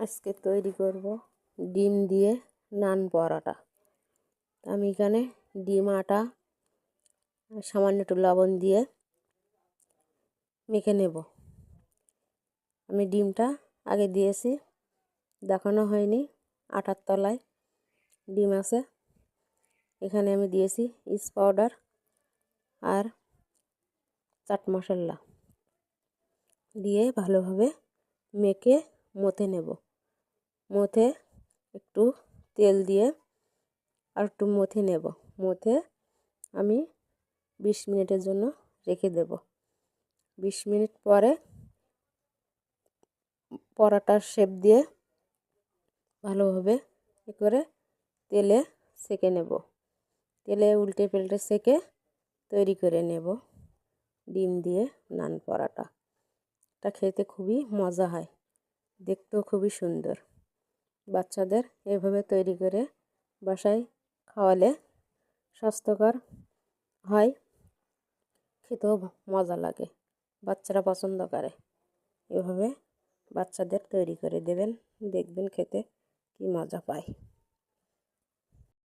আজকে তৈরি করব ডিম দিয়ে নান পরোটা। আমি এখানে ডিম আটা সামান্য একটু লবণ দিয়ে মেখে নেব। আমি ডিমটা আগে দিয়েছি, দেখানো হয়নি। আটার তলায় ডিম আছে। এখানে আমি দিয়েছি ইস্ট পাউডার আর চাট মশলা দিয়ে ভালোভাবে মেখে মথে নেব। মথে একটু তেল দিয়ে আর একটু মথে নেব। মথে আমি 20 মিনিটের জন্য রেখে দেব। 20 মিনিট পরে পরোটার শেপ দিয়ে ভালোভাবে করে তেলে সেঁকে নেব। তেলে উল্টে পাল্টে সেঁকে তৈরি করে নেব ডিম দিয়ে নান পরোটা। এটা খেতে খুবই মজা হয়, দেখতেও খুবই সুন্দর। বাচ্চাদের এভাবে তৈরি করে বাসায় খাওয়ালে স্বাস্থ্যকর হয়, খেতেও মজা লাগে, বাচ্চারা পছন্দ করে। এভাবে বাচ্চাদের তৈরি করে দেবেন, দেখবেন খেতে কি মজা পায়।